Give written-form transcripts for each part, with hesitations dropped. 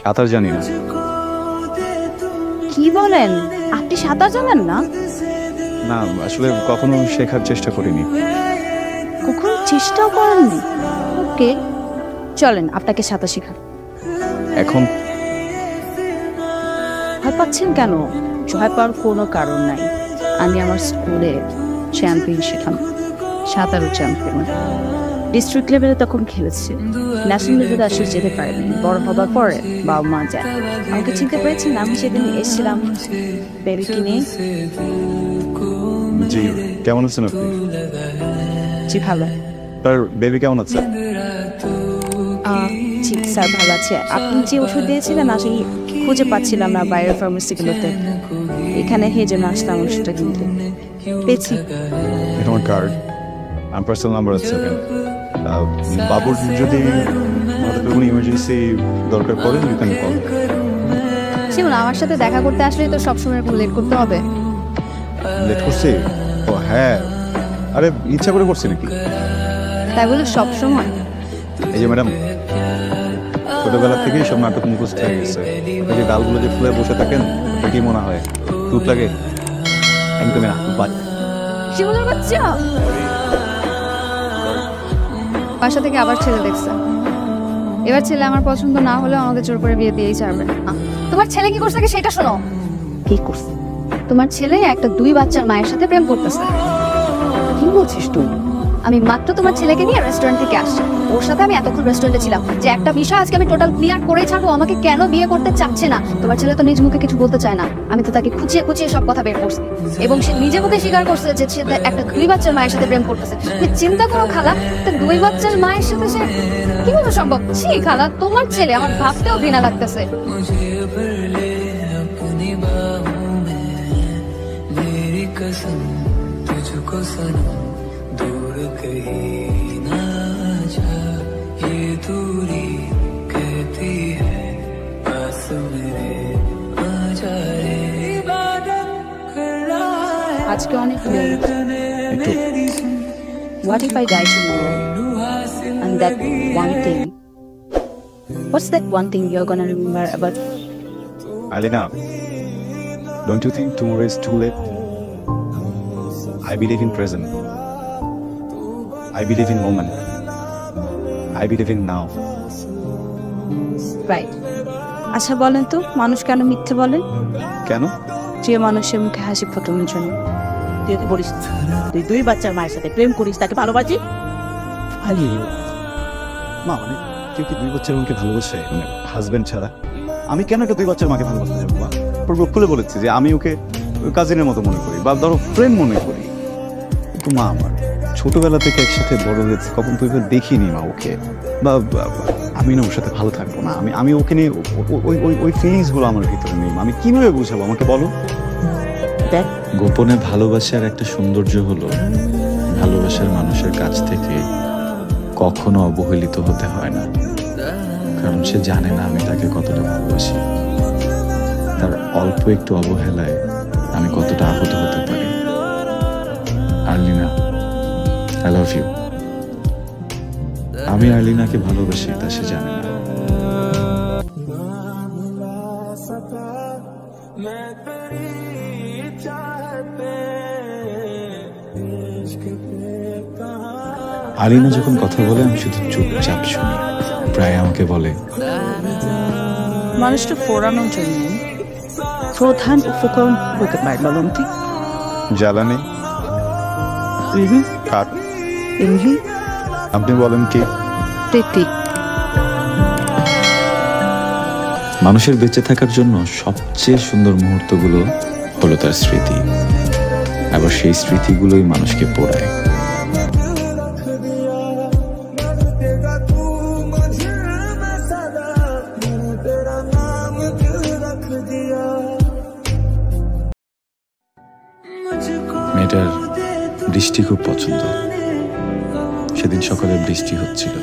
সাঁতার জানি না। কি বলেন, আপনি সাঁতার জানেন না? না, আসলে কখনো শেখার চেষ্টা করিনি। কখনো চেষ্টাও করেননি? ওকে, চলেন আপনাকে সাঁতার শেখান। এখন ভয় পাচ্ছেন কেন? ভয় পাওয়ার কোনো কারণ নাই। আমি আমার স্কুলে চ্যাম্পিয়ন ছিলাম, সাঁতারও চ্যাম্পিয়ন। ডিস্ট্রিক্ট লেভেলে তখন খেলেছি, ন্যাশনাল লেভেলে আসলে যেতে পারিনি। বড় হবার পরে বাবা মা যায়। আমাকে চিনতে পেরেছেন? আমি সেদিন এসেছিলাম বেবি কিনে। জি, কেমন আছেন আপনি? জি ভালো। তার বেবি কেমন আছে? জি স্যার ভালো আছে। আপনি যে ওষুধ দিয়েছিলেন আসলে খুঁজে পাচ্ছিলাম না বাইরের ফার্মেসিগুলোতে, এখানে হেজে আসলাম ওষুধটা কিনতে। পেয়েছি। আমার কার্ড, আমার পার্সোনাল নাম্বার আছে। বাবুর যদি কোনো ইমার্জেন্সি দরকার পড়ে ইউ ক্যান কল। শিমুল, আমার সাথে দেখা করতে আসলে তো সবসময় এরকম লেট করতে হবে? লেট করছি? ও হ্যাঁ, আরে ইচ্ছা করে করছি নাকি? তাই বলে সবসময়? এই যে ম্যাডাম, ছোটবেলা থেকেই সব নাটক মুখস্থ হয়ে গেছে। যে গালগুলো যে ফুলে বসে থাকেন, কি মনে হয় টুক লাগে? একদমই না। শিমুলের বাচ্চা বাসা থেকে আবার ছেলে দেখছে। এবার ছেলে আমার পছন্দ না হলে আমাকে জোর করে বিয়ে দিয়েই ছাড়বে। তোমার ছেলে কি করছে সেটা শোনো। কি করছে? তোমার ছেলে একটা 2 বাচ্চার মায়ের সাথে প্রেম করতেছে। কি বলছিস তুই? আমি মাত্র তোমার ছেলেকে নিয়ে রেস্টুরেন্ট থেকে আসছি। ওর সাথে আমি এতক্ষণ রেস্টুরেন্টে ছিলাম যে একটা বিষয় আজকে আমি টোটাল ক্লিয়ার করেই ছাড়বো। আমাকে কেন বিয়ে করতে চাচ্ছে না? তোমার ছেলে তো নিজ মুখে কিছু বলতে চায় না। আমি তো তাকে খুঁচিয়ে খুঁচিয়ে সব কথা বের করছি এবং সে নিজে মুখে স্বীকার করছে যে সে একটা 2 বাচ্চার মায়ের সাথে প্রেম করতেছে। চিন্তা করো খালা, একটা 2 বাচ্চার মায়ের সাথে সে কিভাবে সম্ভব? ছি খালা, তোমার ছেলে আমার ভাবতেও ঘৃণা লাগতেছে। আজকে অনেক late. What if I die tomorrow? And that one thing, what's that one thing you're gonna remember about? Alina, don't you think tomorrow is too late? I believe in present. I believe in moment. I believe in now. Right. আচ্ছা বলেন তো, মানুষ কেন মিথ্যে বলে? কেন? যে মানুষের মুখে হাসি ফোটানোর জন্য। তুই বলিস তুই 2 বাচ্চার মায়ের সাথে প্রেম করিস, তাকে ভালোবাসি? মা মানে কেউ কি 2 বাচ্চার মাকে ভালোবাসে? মানে হাজবেন্ড ছাড়া? আমি কেন একটা 2 বাচ্চার মাকে ভালোবাসতে যাবো? মা খুলে বলেছি যে আমি ওকে কাজিনের মতো মনে করি বা ধরো ফ্রেন্ড মনে করি। কিন্তু মা আমার ছোটবেলা থেকে একসাথে বড় হয়েছে, কখন তো এবার দেখিনি মা ওকে, বা আমি না ওর সাথে ভালো থাকবো না। আমি ওকে নিয়ে ওই ফিলিংসগুলো আমার ভিতরে নেই। আমি কিভাবে বুঝাবো? আমাকে বলো। দেখ, গোপনে ভালোবাসার একটা সৌন্দর্য হলো ভালোবাসার মানুষের কাছ থেকে কখনো অবহেলিত হতে হয় না, কারণ সে জানে না আমি তাকে কতটা ভালোবাসি। তার অল্প একটু অবহেলায় আমি কতটা আহত হতে পারি। আর্লিনা, আই লাভ ইউ। আমি আর্লিনাকে ভালোবাসি, তা সে জানে না। আলিনা যখন কথা বলে আমি শুধু চুপচাপ শুনি। প্রায় আমাকে বলে, মানুষটা ফোরানোর জন্য প্রধান উপকরণ হতে পারে বলুন ঠিক? জ্বালানি, কাঠ। আপনি বলেন কি? মানুষের বেঁচে থাকার জন্য সবচেয়ে সুন্দর মুহূর্তগুলো হলো তার স্মৃতি, আবার সেই স্মৃতিগুলোই মানুষকে পোড়ায়। মেয়েটার বৃষ্টি খুব পছন্দ। সেদিন সকালে বৃষ্টি হচ্ছিল,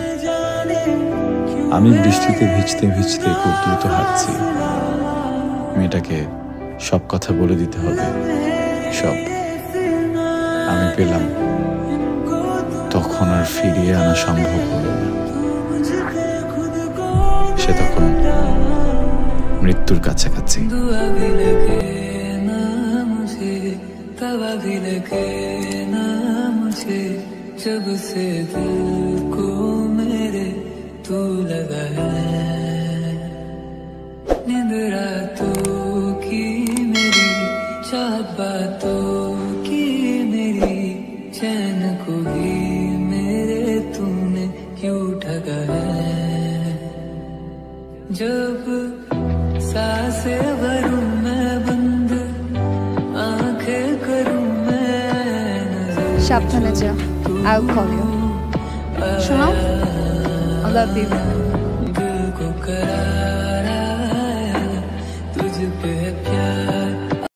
আমি বৃষ্টিতে ভিজতে ভিজতে খুব দ্রুত হাঁটছি। মেয়েটাকে সব কথা বলে দিতে হবে, সব আমি পেলাম। তখন আর ফিরিয়ে আনা সম্ভব হলো না। সে তখন মৃত্যুর কাছাকাছি। दुआ भी लगे ना मुझे, तवा भी लगे ना मुझे, जब से दिल को मेरे तू लगा है। नींद रातों की मेरी, चाहत बातों की मेरी, चैन को भी मेरे तूने क्यों ठगा है। जब सांसें भरूं मैं बंद, आंखें करूं मैं नजर, সাবধানে যা, I'll call you. শোনো, I love you.